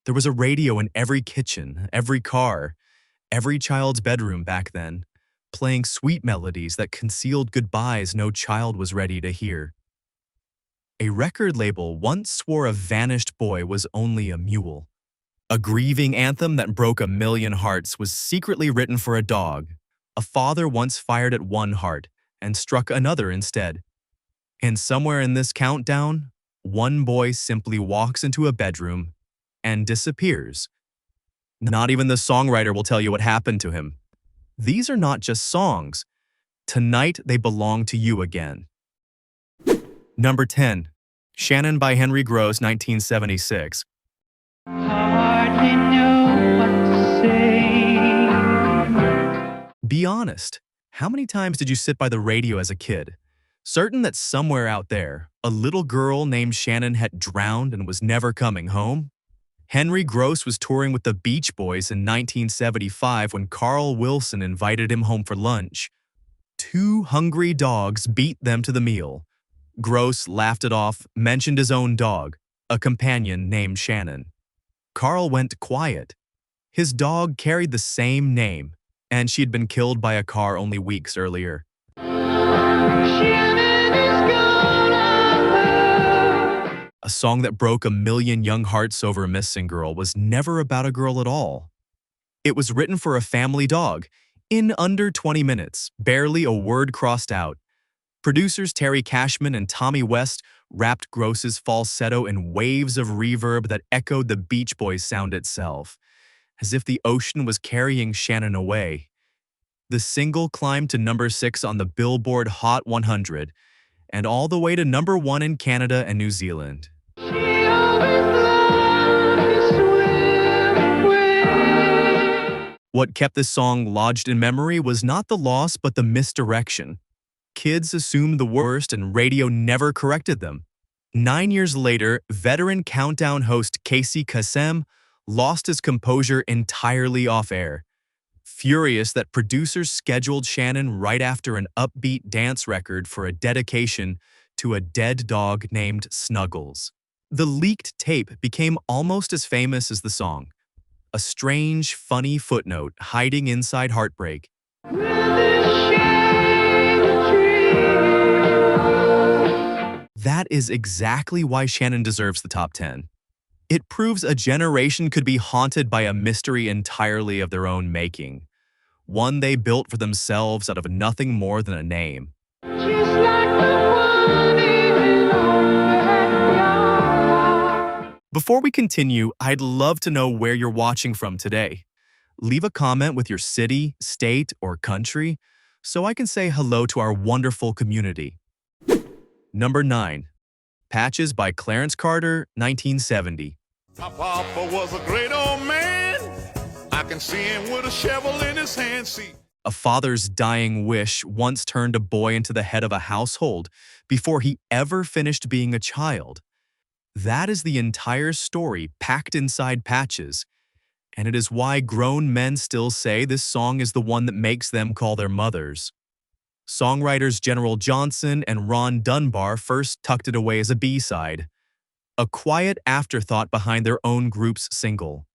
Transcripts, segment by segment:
There was a radio in every kitchen, every car, every child's bedroom back then, playing sweet melodies that concealed goodbyes no child was ready to hear. A record label once swore a vanished boy was only a mule. A grieving anthem that broke a million hearts was secretly written for a dog. A father once fired at one heart and struck another instead. And somewhere in this countdown, one boy simply walks into a bedroom and disappears. Not even the songwriter will tell you what happened to him. These are not just songs. Tonight they belong to you again. Number 10. Shannon by Henry Gross, 1976. Hardly know what to say. Be honest. How many times did you sit by the radio as a kid, certain that somewhere out there, a little girl named Shannon had drowned and was never coming home? Henry Gross was touring with the Beach Boys in 1975 when Carl Wilson invited him home for lunch. Two hungry dogs beat them to the meal. Gross laughed it off, mentioned his own dog, a companion named Shannon. Carl went quiet. His dog carried the same name, and she'd been killed by a car only weeks earlier. Shannon is gone. A song that broke a million young hearts over a missing girl was never about a girl at all. It was written for a family dog, in under 20 minutes, barely a word crossed out. Producers Terry Cashman and Tommy West wrapped Gross's falsetto in waves of reverb that echoed the Beach Boys sound itself, as if the ocean was carrying Shannon away. The single climbed to number 6 on the Billboard Hot 100, and all the way to number 1 in Canada and New Zealand. She always loved to swim away. What kept this song lodged in memory was not the loss but the misdirection. Kids assumed the worst and radio never corrected them. 9 years later, veteran Countdown host Casey Kasem lost his composure entirely off-air. Furious that producers scheduled Shannon right after an upbeat dance record for a dedication to a dead dog named Snuggles. The leaked tape became almost as famous as the song, a strange, funny footnote hiding inside heartbreak. With a shade of dream. That is exactly why Shannon deserves the top 10. It proves a generation could be haunted by a mystery entirely of their own making, one they built for themselves out of nothing more than a name. Just like the one in our backyard. Before we continue, I'd love to know where you're watching from today. Leave a comment with your city, state, or country so I can say hello to our wonderful community. Number 9. Patches by Clarence Carter, 1970. My papa was a great old man. I can see him with a shovel in his hand. See. A father's dying wish once turned a boy into the head of a household before he ever finished being a child. That is the entire story packed inside Patches, and it is why grown men still say this song is the one that makes them call their mothers. Songwriters General Johnson and Ron Dunbar first tucked it away as a B-side, a quiet afterthought behind their own group's single.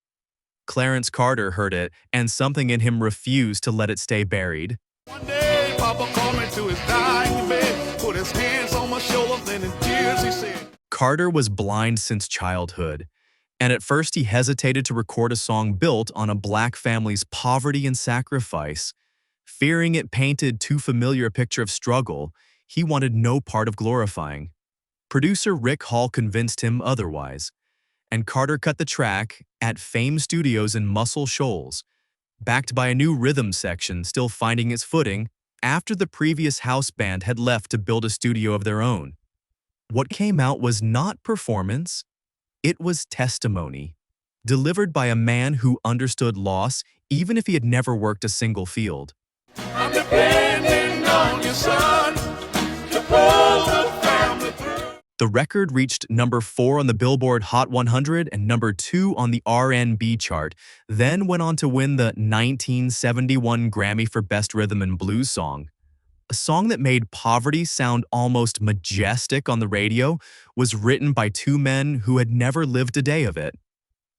Clarence Carter heard it, and something in him refused to let it stay buried. One day, Papa called me to his dying bed, put his hands on my shoulder, then in tears he said, Carter was blind since childhood, and at first he hesitated to record a song built on a black family's poverty and sacrifice. Fearing it painted too familiar a picture of struggle, he wanted no part of glorifying. Producer Rick Hall convinced him otherwise, and Carter cut the track at Fame Studios in Muscle Shoals, backed by a new rhythm section still finding its footing after the previous house band had left to build a studio of their own. What came out was not performance, it was testimony, delivered by a man who understood loss even if he had never worked a single field. I'm depending on you, son, to pull the family through. The record reached number 4 on the Billboard Hot 100 and number 2 on the R&B chart, then went on to win the 1971 Grammy for Best Rhythm and Blues Song. A song that made poverty sound almost majestic on the radio was written by two men who had never lived a day of it.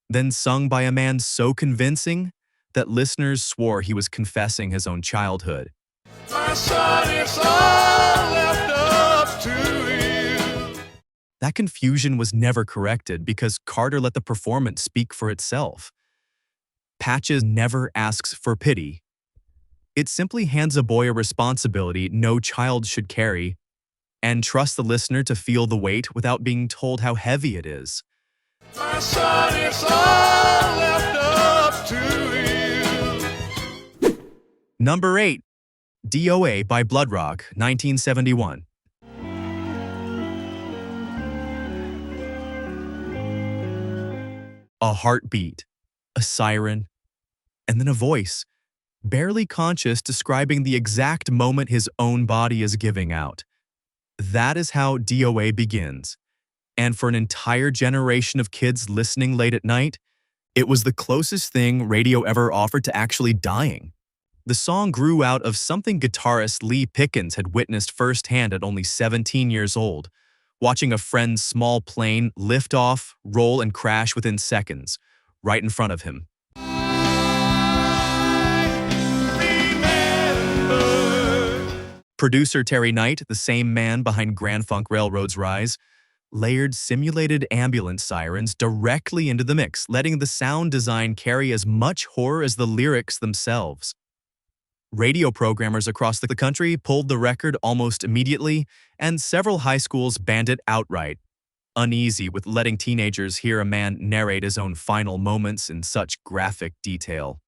then sung by a man so convincing that listeners swore he was confessing his own childhood. My son, it's all left up to you. That confusion was never corrected because Carter let the performance speak for itself. Patches never asks for pity. It simply hands a boy a responsibility no child should carry and trusts the listener to feel the weight without being told how heavy it is. My son, it's all left up to you. Number 8. DOA by Bloodrock, 1971. A heartbeat, a siren, and then a voice, barely conscious, describing the exact moment his own body is giving out. That is how DOA begins. And for an entire generation of kids listening late at night, it was the closest thing radio ever offered to actually dying. The song grew out of something guitarist Lee Pickens had witnessed firsthand at only 17 years old, watching a friend's small plane lift off, roll, and crash within seconds, right in front of him. Producer Terry Knight, the same man behind Grand Funk Railroad's rise, layered simulated ambulance sirens directly into the mix, letting the sound design carry as much horror as the lyrics themselves. Radio programmers across the country pulled the record almost immediately, and several high schools banned it outright, uneasy with letting teenagers hear a man narrate his own final moments in such graphic detail.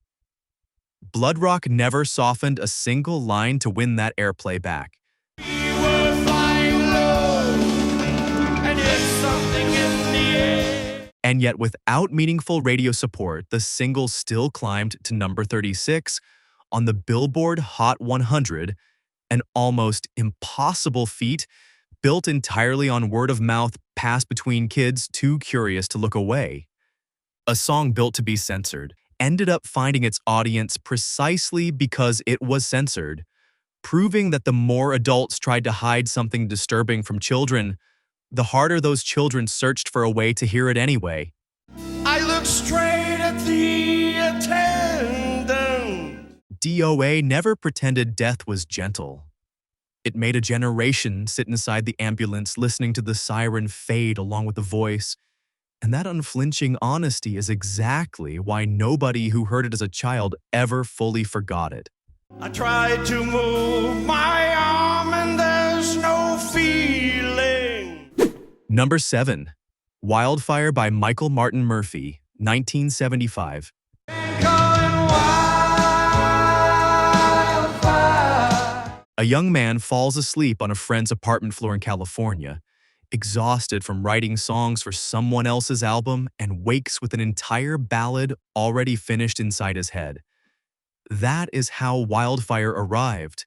Bloodrock never softened a single line to win that airplay back. We were flying low, and it's something in the air. And yet, without meaningful radio support, the single still climbed to number 36 on the Billboard Hot 100, an almost impossible feat built entirely on word of mouth passed between kids too curious to look away. A song built to be censored ended up finding its audience precisely because it was censored, proving that the more adults tried to hide something disturbing from children, the harder those children searched for a way to hear it anyway. I looked straight at the attendant. DOA never pretended death was gentle. It made a generation sit inside the ambulance listening to the siren fade along with the voice, and that unflinching honesty is exactly why nobody who heard it as a child ever fully forgot it. I tried to move my arm and there's no feeling. Number 7. Wildfire by Michael Martin Murphey, 1975. A young man falls asleep on a friend's apartment floor in California, exhausted from writing songs for someone else's album, and wakes with an entire ballad already finished inside his head. That is how Wildfire arrived,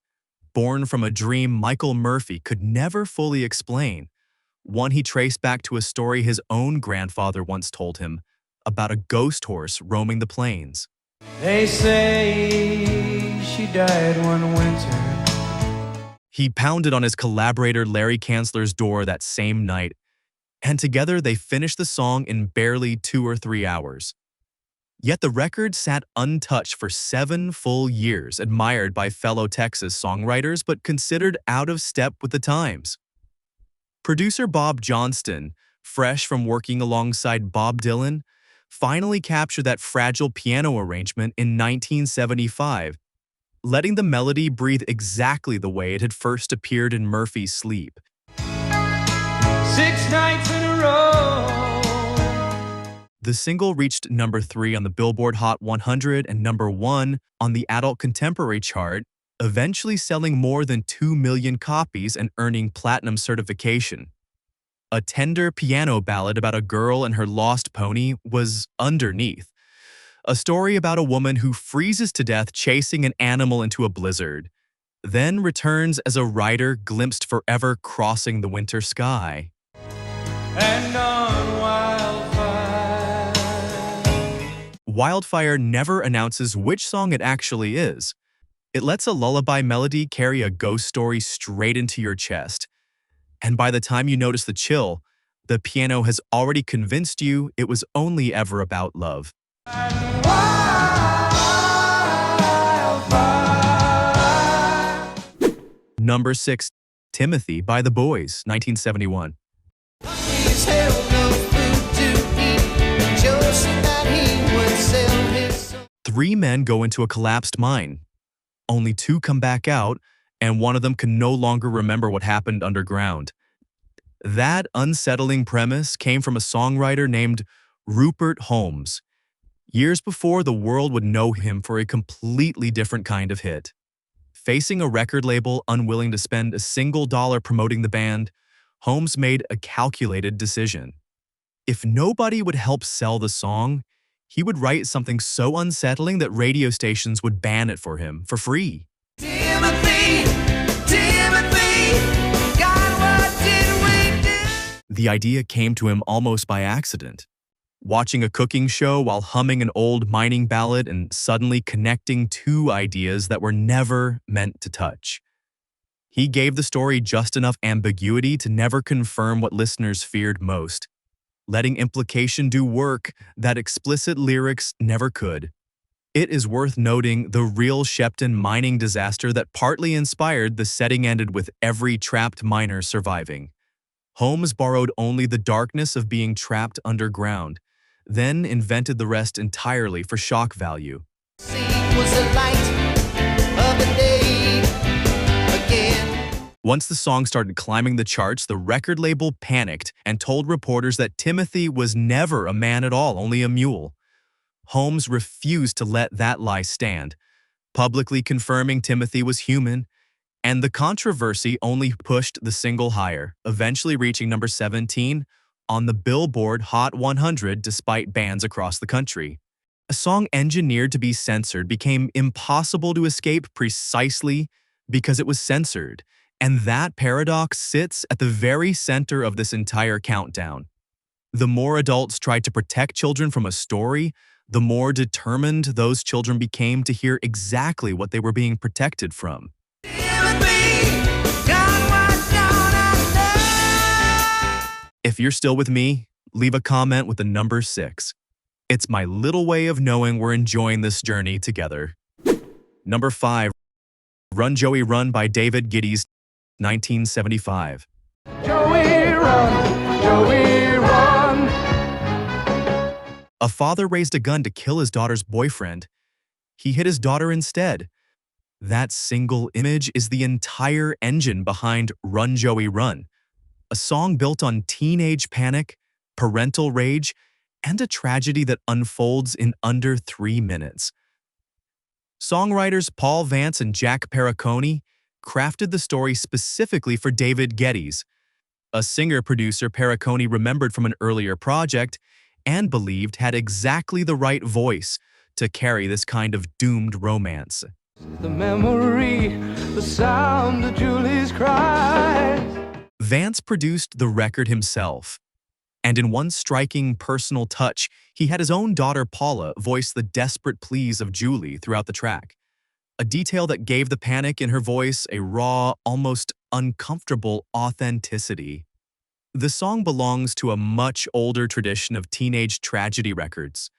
born from a dream Michael Murphy could never fully explain, one he traced back to a story his own grandfather once told him about a ghost horse roaming the plains. They say she died one winter. He pounded on his collaborator Larry Kanzler's door that same night, and together they finished the song in barely 2 or 3 hours. Yet the record sat untouched for 7 full years, admired by fellow Texas songwriters but considered out of step with the times. Producer Bob Johnston, fresh from working alongside Bob Dylan, finally captured that fragile piano arrangement in 1975, letting the melody breathe exactly the way it had first appeared in Murphy's sleep. 6 nights in a row. The single reached number 3 on the Billboard Hot 100 and number 1 on the Adult Contemporary chart, eventually selling more than 2 million copies and earning platinum certification. A tender piano ballad about a girl and her lost pony was Underneath, a story about a woman who freezes to death chasing an animal into a blizzard, then returns as a rider glimpsed forever crossing the winter sky. And on Wildfire. Wildfire never announces which song it actually is. It lets a lullaby melody carry a ghost story straight into your chest. And by the time you notice the chill, The piano has already convinced you it was only ever about love. Number 6, Timothy by The Boys, 1971. He's held no food to eat, just that he would sell his soul. 3 men go into a collapsed mine. Only 2 come back out, and one of them can no longer remember what happened underground. That unsettling premise came from a songwriter named Rupert Holmes. Years before, the world would know him for a completely different kind of hit. Facing a record label unwilling to spend a single dollar promoting the band, Holmes made a calculated decision. If nobody would help sell the song, he would write something so unsettling that radio stations would ban it for him for free. Timothy, Timothy, God, what did we do? The idea came to him almost by accident. Watching a cooking show while humming an old mining ballad and suddenly connecting 2 ideas that were never meant to touch. He gave the story just enough ambiguity to never confirm what listeners feared most, letting implication do work that explicit lyrics never could. It is worth noting the real Shepton mining disaster that partly inspired the setting ended with every trapped miner surviving. Holmes borrowed only the darkness of being trapped underground, then invented the rest entirely for shock value. See, was the light of the day again. Once the song started climbing the charts, the record label panicked and told reporters that Timothy was never a man at all, only a mule. Holmes refused to let that lie stand, publicly confirming Timothy was human, and the controversy only pushed the single higher, eventually reaching number 17 on the Billboard Hot 100 despite bans across the country. A song engineered to be censored became impossible to escape precisely because it was censored, and that paradox sits at the very center of this entire countdown. The more adults tried to protect children from a story, the more determined those children became to hear exactly what they were being protected from. Timothy, God, what don't I know? If you're still with me, leave a comment with the number 6. It's my little way of knowing we're enjoying this journey together. Number 5, Run Joey Run by David Geddes, 1975. Joey, run, Joey, run. A father raised a gun to kill his daughter's boyfriend. He hit his daughter instead. That single image is the entire engine behind Run Joey Run, a song built on teenage panic, parental rage, and a tragedy that unfolds in under 3 minutes. Songwriters Paul Vance and Jack Perricone crafted the story specifically for David Geddes, a singer-producer Perricone remembered from an earlier project and believed had exactly the right voice to carry this kind of doomed romance. The memory, the sound of Julie's cries. Vance produced the record himself, and in one striking personal touch, he had his own daughter Paula voice the desperate pleas of Julie throughout the track, a detail that gave the panic in her voice a raw, almost uncomfortable authenticity. The song belongs to a much older tradition of teenage tragedy records,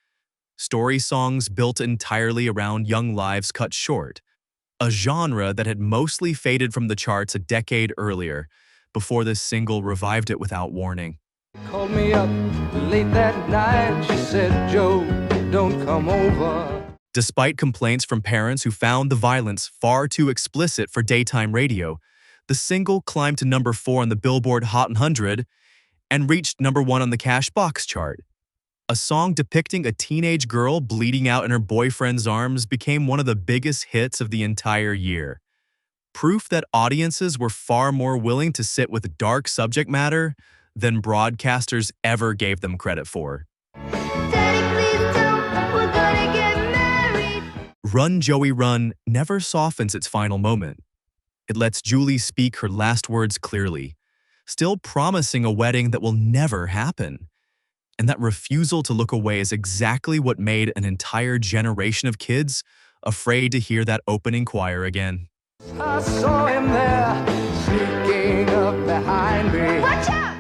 story songs built entirely around young lives cut short, a genre that had mostly faded from the charts a decade earlier, before this single revived it without warning. Called me up late that night. She said, Joe, don't come over. Despite complaints from parents who found the violence far too explicit for daytime radio, the single climbed to number 4 on the Billboard Hot 100 and reached number 1 on the Cashbox chart. A song depicting a teenage girl bleeding out in her boyfriend's arms became one of the biggest hits of the entire year. Proof that audiences were far more willing to sit with dark subject matter than broadcasters ever gave them credit for. Daddy, please don't. We're gonna get married. Run Joey Run never softens its final moment. It lets Julie speak her last words clearly, still promising a wedding that will never happen. And that refusal to look away is exactly what made an entire generation of kids afraid to hear that opening choir again. I saw him there, sneaking up behind me. Watch out!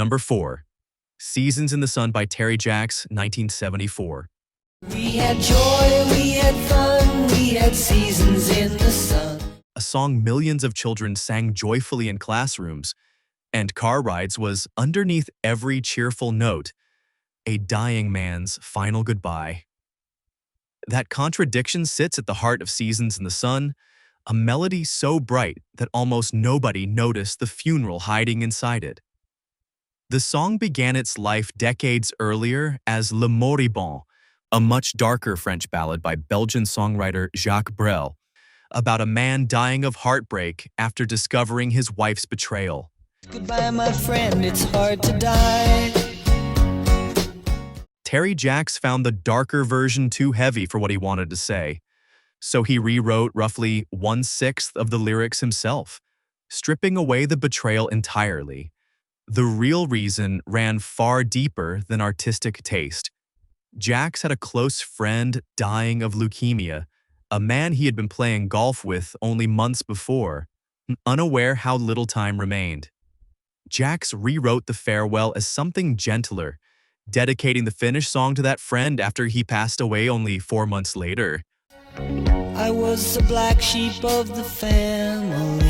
Number 4. Seasons in the Sun by Terry Jacks, 1974. We had joy, we had fun, we had seasons in the sun. A song millions of children sang joyfully in classrooms and car rides was underneath every cheerful note, a dying man's final goodbye. That contradiction sits at the heart of Seasons in the Sun, a melody so bright that almost nobody noticed the funeral hiding inside it. The song began its life decades earlier as Le Moribond, a much darker French ballad by Belgian songwriter Jacques Brel, about a man dying of heartbreak after discovering his wife's betrayal. Goodbye, my friend, it's hard to die. Terry Jacks found the darker version too heavy for what he wanted to say, so he rewrote roughly 1/6 of the lyrics himself, stripping away the betrayal entirely. The real reason ran far deeper than artistic taste. Jacks had a close friend dying of leukemia, a man he had been playing golf with only months before, unaware how little time remained. Jacks rewrote the farewell as something gentler, dedicating the finished song to that friend after he passed away only 4 months later. I was the black sheep of the family.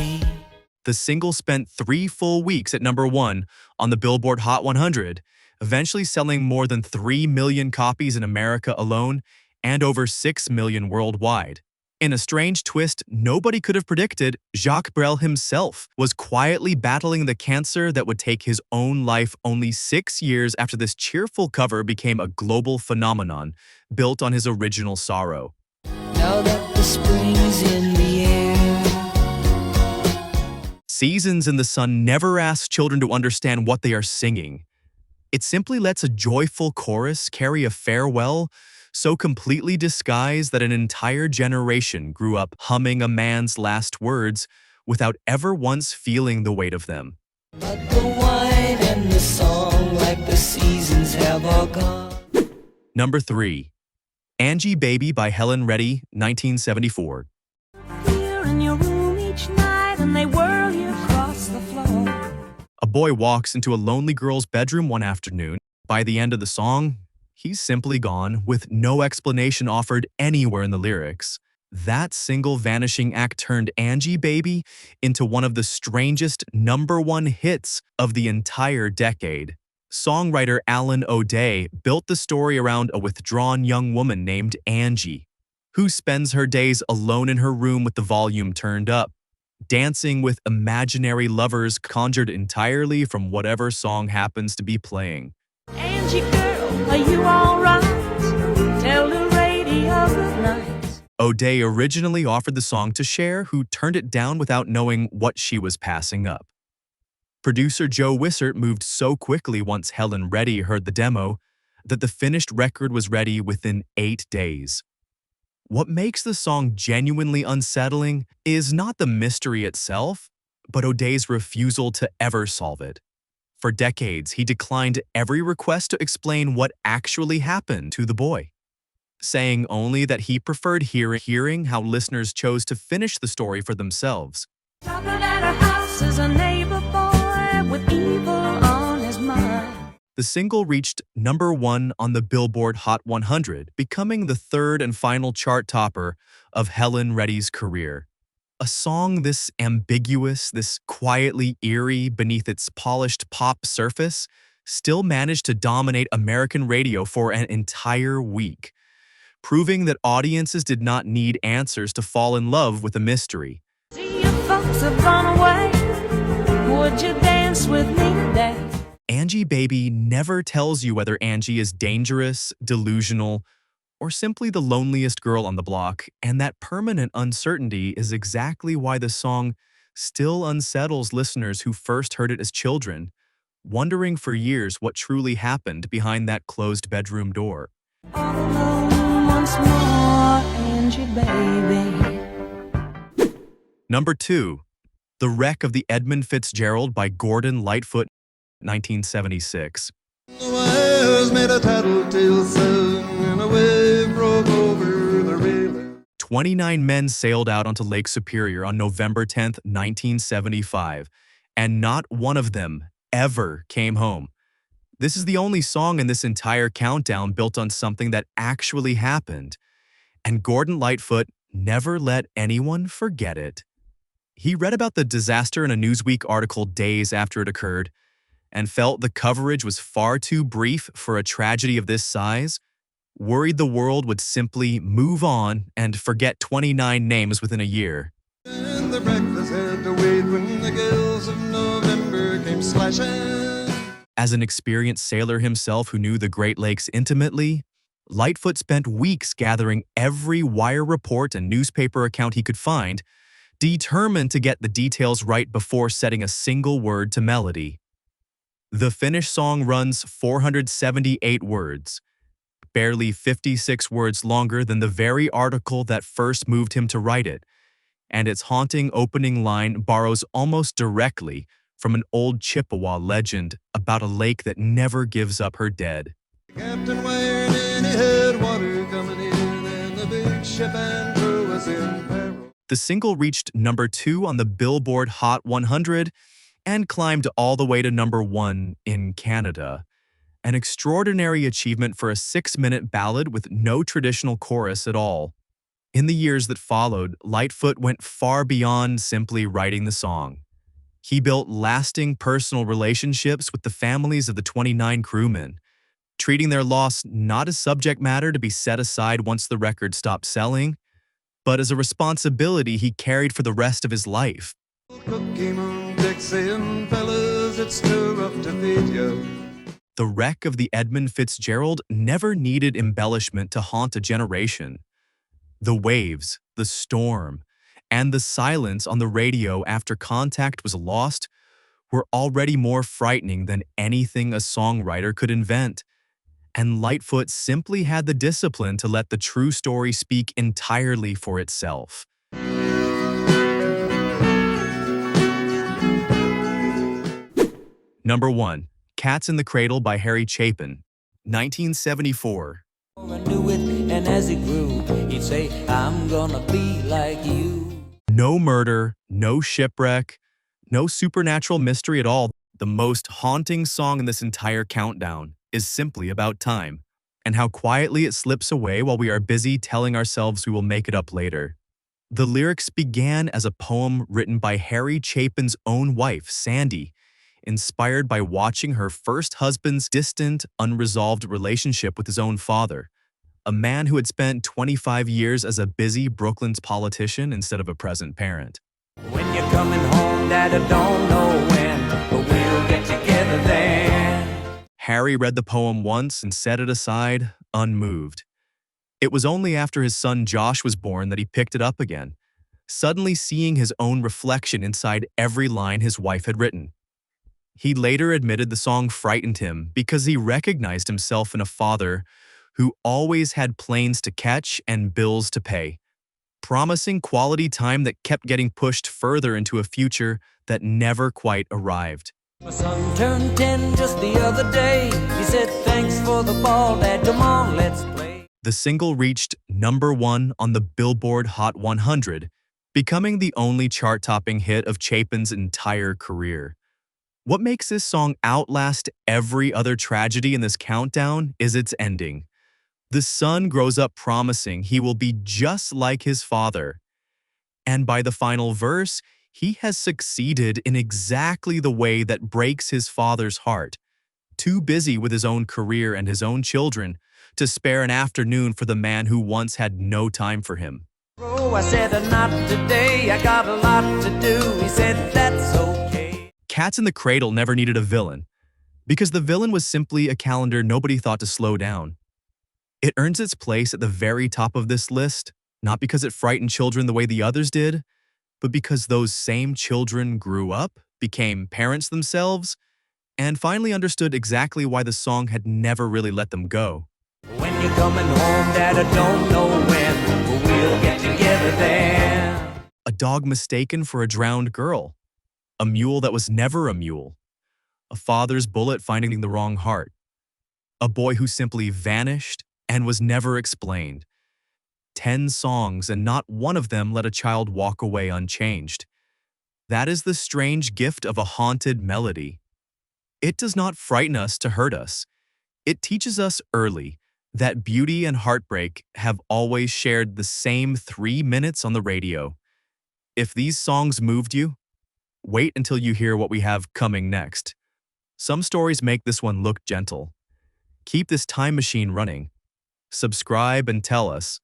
The single spent 3 full weeks at number 1 on the Billboard Hot 100, eventually selling more than 3 million copies in America alone and over 6 million worldwide. In a strange twist nobody could have predicted, Jacques Brel himself was quietly battling the cancer that would take his own life only 6 years after this cheerful cover became a global phenomenon, built on his original sorrow. Now that the spring's in the air. Seasons in the Sun never asks children to understand what they are singing. It simply lets a joyful chorus carry a farewell so completely disguised that an entire generation grew up humming a man's last words without ever once feeling the weight of them. But the wine and the song, like the seasons, have all gone. Number 3. Angie Baby by Helen Reddy, 1974. Here in your room each night and they whirl you across the floor. A boy walks into a lonely girl's bedroom one afternoon. By the end of the song, he's simply gone, with no explanation offered anywhere in the lyrics. That single vanishing act turned Angie Baby into one of the strangest number 1 hits of the entire decade. Songwriter Alan O'Day built the story around a withdrawn young woman named Angie, who spends her days alone in her room with the volume turned up, dancing with imaginary lovers conjured entirely from whatever song happens to be playing. Angie girl, are you alright? Tell the radio good night. O'Day originally offered the song to Cher, who turned it down without knowing what she was passing up. Producer Joe Wissert moved so quickly once Helen Reddy heard the demo that the finished record was ready within 8 days. What makes the song genuinely unsettling is not the mystery itself, but O'Day's refusal to ever solve it. For decades, he declined every request to explain what actually happened to the boy, saying only that he preferred hearing how listeners chose to finish the story for themselves. Talking at her house is a neighbor boy with evil on his mind. The single reached number 1 on the Billboard Hot 100, becoming the 3rd and final chart topper of Helen Reddy's career. A song this ambiguous, this quietly eerie beneath its polished pop surface, still managed to dominate American radio for an entire week, proving that audiences did not need answers to fall in love with a mystery. See, your folks have gone away. Would you dance with me today? Angie Baby never tells you whether Angie is dangerous, delusional, or simply the loneliest girl on the block, and that permanent uncertainty is exactly why the song still unsettles listeners who first heard it as children, wondering for years what truly happened behind that closed bedroom door. All alone once more, Angie baby. Number 2. The Wreck of the Edmund Fitzgerald by Gordon Lightfoot, 1976. The wires made a tattletale sound and a wave broke over the railing. 29 men sailed out onto Lake Superior on November 10, 1975, and not one of them ever came home. This is the only song in this entire countdown built on something that actually happened, and Gordon Lightfoot never let anyone forget it. He read about the disaster in a Newsweek article days after it occurred and felt the coverage was far too brief for a tragedy of this size, worried the world would simply move on and forget 29 names within a year. And the breakfast had to wait when the gales of November came slashing. As an experienced sailor himself who knew the Great Lakes intimately, Lightfoot spent weeks gathering every wire report and newspaper account he could find, determined to get the details right before setting a single word to melody. The finished song runs 478 words, barely 56 words longer than the very article that first moved him to write it, and its haunting opening line borrows almost directly from an old Chippewa legend about a lake that never gives up her dead. The captain wired in, he had water coming in, and the big ship and crew was in peril. The single reached number 2 on the Billboard Hot 100 and climbed all the way to number 1 in Canada. An extraordinary achievement for a 6-minute ballad with no traditional chorus at all. In the years that followed, Lightfoot went far beyond simply writing the song. He built lasting personal relationships with the families of the 29 crewmen, treating their loss not as subject matter to be set aside once the record stopped selling, but as a responsibility he carried for the rest of his life. Cook came on deck saying, fellas, it's too rough to feed you. The wreck of the Edmund Fitzgerald never needed embellishment to haunt a generation. The waves, the storm, and the silence on the radio after contact was lost were already more frightening than anything a songwriter could invent. And Lightfoot simply had the discipline to let the true story speak entirely for itself. Number 1. Cats in the Cradle by Harry Chapin, 1974. I knew it, and as he grew, he'd say, I'm gonna be like you. No murder, no shipwreck, no supernatural mystery at all. The most haunting song in this entire countdown is simply about time, and how quietly it slips away while we are busy telling ourselves we will make it up later. The lyrics began as a poem written by Harry Chapin's own wife, Sandy, inspired by watching her first husband's distant, unresolved relationship with his own father, a man who had spent 25 years as a busy Brooklyn's politician instead of a present parent. When you're coming home, Dad, I don't know when, but we'll get together then. Harry read the poem once and set it aside, unmoved. It was only after his son Josh was born that he picked it up again, suddenly seeing his own reflection inside every line his wife had written. He later admitted the song frightened him because he recognized himself in a father who always had planes to catch and bills to pay, promising quality time that kept getting pushed further into a future that never quite arrived. My son turned 10 just the other day. He said, thanks for the ball, Dad, come on, let's play. The single reached number 1 on the Billboard Hot 100, becoming the only chart-topping hit of Chapin's entire career. What makes this song outlast every other tragedy in this countdown is its ending. The son grows up promising he will be just like his father. And by the final verse, he has succeeded in exactly the way that breaks his father's heart, too busy with his own career and his own children to spare an afternoon for the man who once had no time for him. Oh, I said, not today, I got a lot to do. He said, that's okay. Cats in the Cradle never needed a villain, because the villain was simply a calendar nobody thought to slow down. It earns its place at the very top of this list, not because it frightened children the way the others did, but because those same children grew up, became parents themselves, and finally understood exactly why the song had never really let them go. When you're coming home, Dad, I don't know when, but we'll get together then. A dog mistaken for a drowned girl. A mule that was never a mule. A father's bullet finding the wrong heart. A boy who simply vanished and was never explained. 10 songs and not one of them let a child walk away unchanged. That is the strange gift of a haunted melody. It does not frighten us to hurt us. It teaches us early that beauty and heartbreak have always shared the same 3 minutes on the radio. If these songs moved you, wait until you hear what we have coming next. Some stories make this one look gentle. Keep this time machine running. Subscribe and tell us,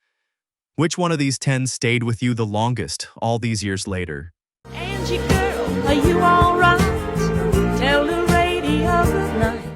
which one of these 10 stayed with you the longest all these years later? Angie girl, are you alright? Tell the radio good night.